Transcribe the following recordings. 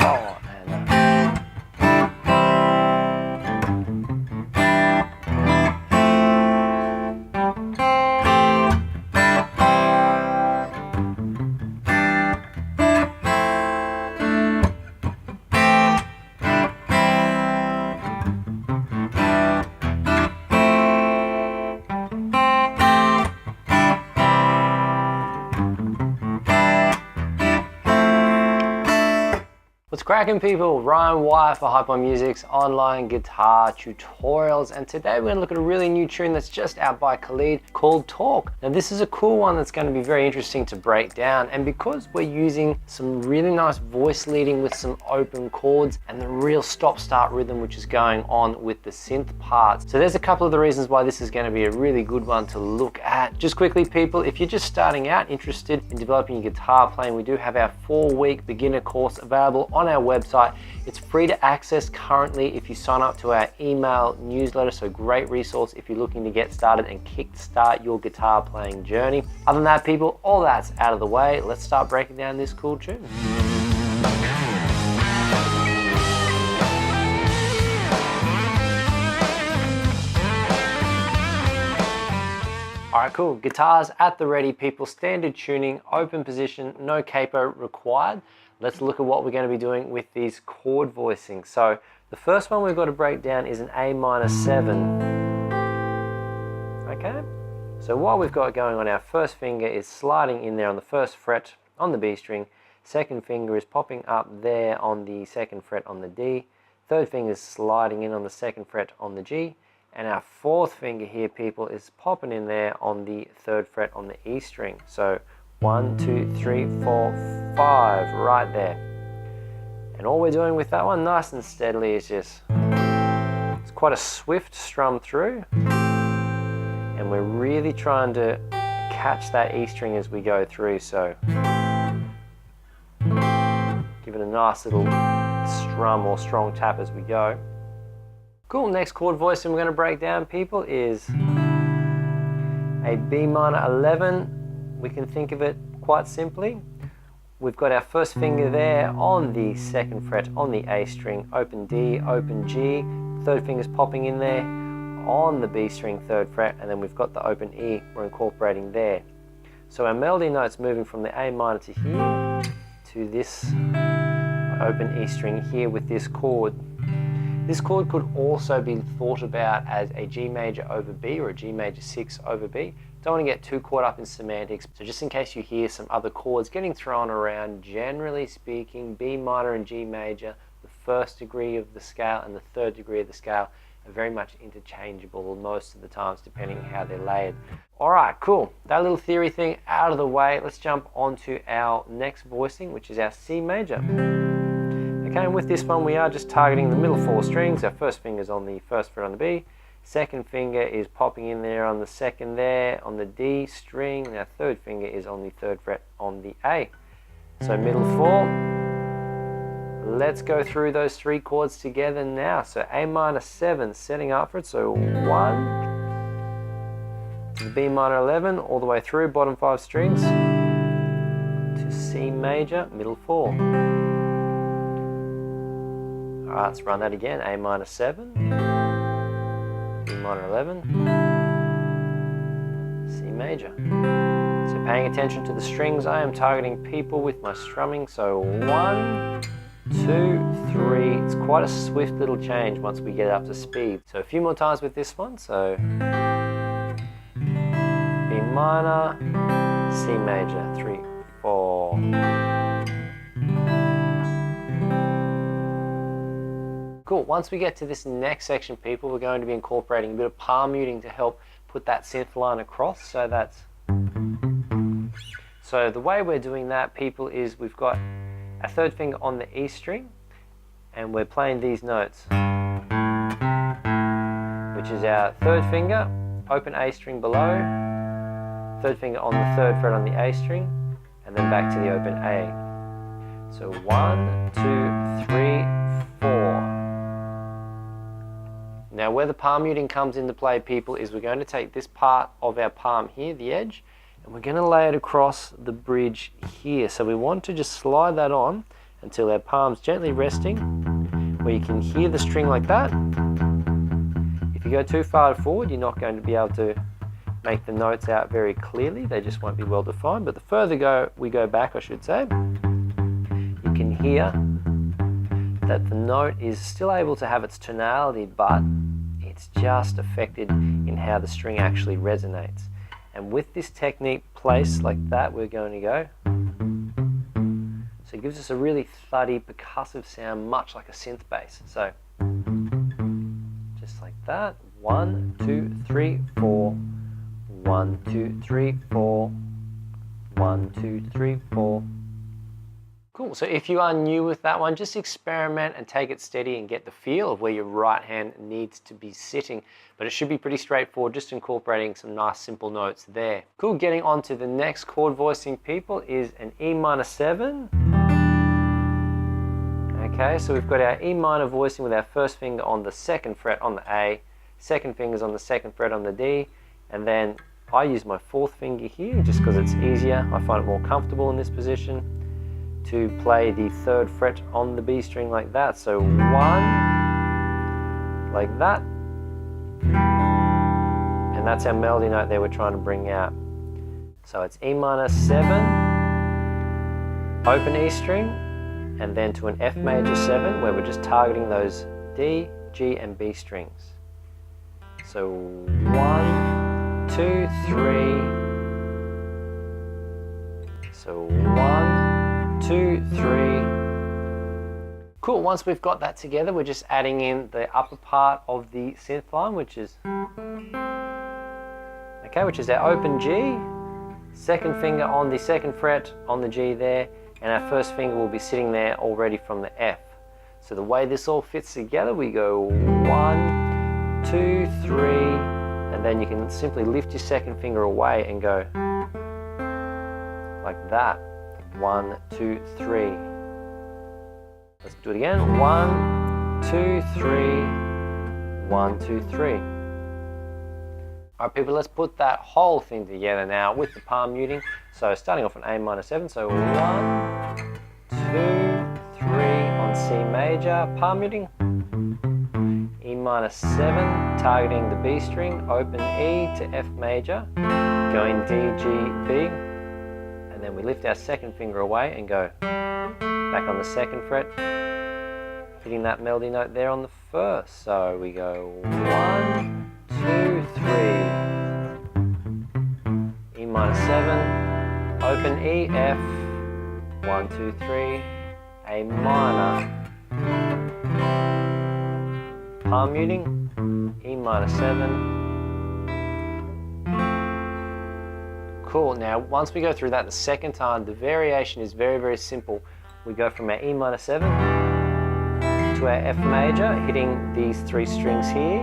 4, and what's cracking, people? Ryan Wyatt for Hype On Music's online guitar tutorials, and today we're going to look at a really new tune that's just out by Khalid called Talk. Now this is a cool one that's going to be very interesting to break down, and because we're using some really nice voice leading with some open chords and the real stop-start rhythm which is going on with the synth parts. So there's a couple of the reasons why this is going to be a really good one to look at. Just quickly, people, if you're just starting out, interested in developing your guitar playing, we do have our 4-week beginner course available on our website. It's free to access currently if you sign up to our email newsletter, so great resource if you're looking to get started and kickstart your guitar playing journey. Other than that, people, all that's out of the way. Let's start breaking down this cool tune. Alright, cool. Guitars at the ready, people. Standard tuning, open position, no capo required. Let's look at what we're going to be doing with these chord voicings. So the first one we've got to break down is an A minor 7. Okay? So what we've got going on, our first finger is sliding in there on the first fret on the B string. Second finger is popping up there on the second fret on the D. Third finger is sliding in on the second fret on the G. And our fourth finger here, people, is popping in there on the third fret on the E string. So 1, 2, 3, 4, 5, right there. And all we're doing with that one, nice and steadily, is just, it's quite a swift strum through. And we're really trying to catch that E string as we go through. So give it a nice little strum or strong tap as we go. Cool, next chord voicing we're going to break down, people, is a B minor 11. We can think of it quite simply. We've got our first finger there on the second fret on the A string, open D, open G. Third finger's popping in there on the B string, third fret, and then we've got the open E we're incorporating there. So our melody note's moving from the A minor to here to this open E string here with this chord. This chord could also be thought about as a G major over B or a G major 6 over B. Don't want to get too caught up in semantics, so just in case you hear some other chords getting thrown around, generally speaking, B minor and G major, the first degree of the scale and the third degree of the scale, are very much interchangeable most of the times depending how they're layered. Alright, cool. That little theory thing out of the way, let's jump onto our next voicing, which is our C major. Okay, and with this one we are just targeting the middle 4 strings. Our first finger's on the first fret on the B. Second finger is popping in there on the second there on the D string. Our third finger is on the third fret on the A. So middle 4. Let's go through those 3 chords together now. So A minor 7, setting up for it. So 1 to the B minor 11, all the way through, bottom 5 strings, to C major, middle 4. Alright, let's run that again. A minor 7, B minor 11, C major. So paying attention to the strings, I am targeting people with my strumming. So 1, 2, 3. It's quite a swift little change once we get up to speed. So a few more times with this one. So B minor, C major, 3, 4. Cool, once we get to this next section, people, we're going to be incorporating a bit of palm muting to help put that synth line across. So the way we're doing that, people, is we've got a third finger on the E string and we're playing these notes, which is our third finger, open A string below, third finger on the third fret on the A string, and then back to the open A. So 1, 2, 3, 4. Now where the palm muting comes into play, people, is we're going to take this part of our palm here, the edge, and we're going to lay it across the bridge here. So we want to just slide that on until our palms gently resting, where you can hear the string like that. If you go too far forward, you're not going to be able to make the notes out very clearly. They just won't be well defined. But the further we go back, I should say, you can hear that the note is still able to have its tonality, but it's just affected in how the string actually resonates. And with this technique placed like that, we're going to go. So it gives us a really thuddy, percussive sound, much like a synth bass. So just like that. 1, 2, 3, 4. 1, 2, 3, 4. 1, 2, 3, 4. Cool, so if you are new with that one, just experiment and take it steady and get the feel of where your right hand needs to be sitting. But it should be pretty straightforward, just incorporating some nice simple notes there. Cool, getting on to the next chord voicing, people, is an E minor 7. Okay, so we've got our E minor voicing with our first finger on the 2nd fret on the A, second finger's on the 2nd fret on the D, and then I use my 4th finger here just because it's easier. I find it more comfortable in this position to play the 3rd fret on the B string like that. So 1, like that, and that's our melody note there we're trying to bring out. So it's E minor 7, open E string, and then to an F major 7 where we're just targeting those D, G and B strings. So 1, 2, 3, so 1, 2, 3. Cool, once we've got that together, we're just adding in the upper part of the synth line, which is our open G, second finger on the 2nd fret on the G there, and our first finger will be sitting there already from the F. So the way this all fits together, we go 1, 2, 3, and then you can simply lift your 2nd finger away and go like that. 1, 2, 3. Let's do it again. 1, 2, 3. 1, 2, 3. Alright people, let's put that whole thing together now with the palm muting. So starting off on A minor 7, so 1, 2, 3 on C major, palm muting. E minor 7, targeting the B string, open E to F major, going D, G, B. And then we lift our 2nd finger away and go back on the 2nd fret, hitting that melody note there on the 1st. So we go 1, 2, 3, E minor 7, open E, F, 1, 2, 3, A minor, palm muting, E minor 7. Cool, now once we go through that the 2nd time, the variation is very, very simple. We go from our E minor 7 to our F major, hitting these 3 strings here,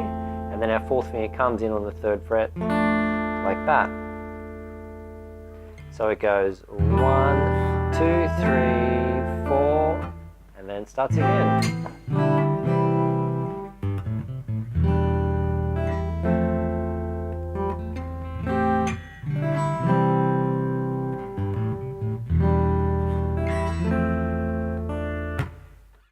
and then our 4th finger comes in on the 3rd fret, like that. So it goes 1, 2, 3, 4, and then starts again.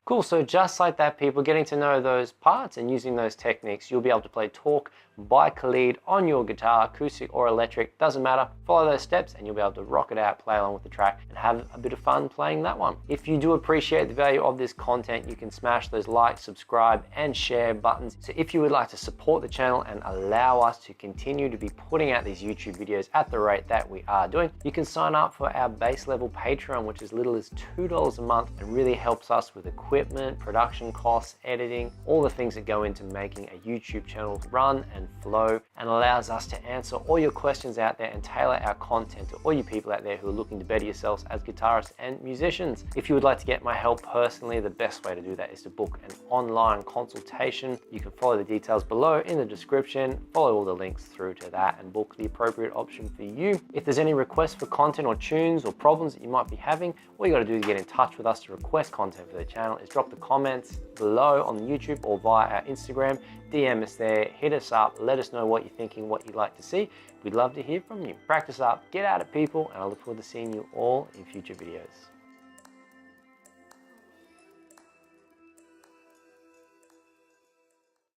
Cool, so just like that people, getting to know those parts and using those techniques, you'll be able to play Talk by Khalid on your guitar, acoustic or electric, doesn't matter. Follow those steps and you'll be able to rock it out, play along with the track and have a bit of fun playing that one. If you do appreciate the value of this content, you can smash those like, subscribe and share buttons. So if you would like to support the channel and allow us to continue to be putting out these YouTube videos at the rate that we are doing, you can sign up for our base level Patreon, which is little as $2 a month and really helps us with equipment, production costs, editing, all the things that go into making a YouTube channel run and flow, and allows us to answer all your questions out there and tailor our content to all you people out there who are looking to better yourselves as guitarists and musicians. If you would like to get my help personally, the best way to do that is to book an online consultation. You can follow the details below in the description, follow all the links through to that and book the appropriate option for you. If there's any requests for content or tunes or problems that you might be having, all you got to do to get in touch with us to request content for the channel is drop the comments below on YouTube or via our Instagram. DM us there, hit us up, let us know what you're thinking, what you'd like to see. We'd love to hear from you. Practice up, get at it people, and I look forward to seeing you all in future videos.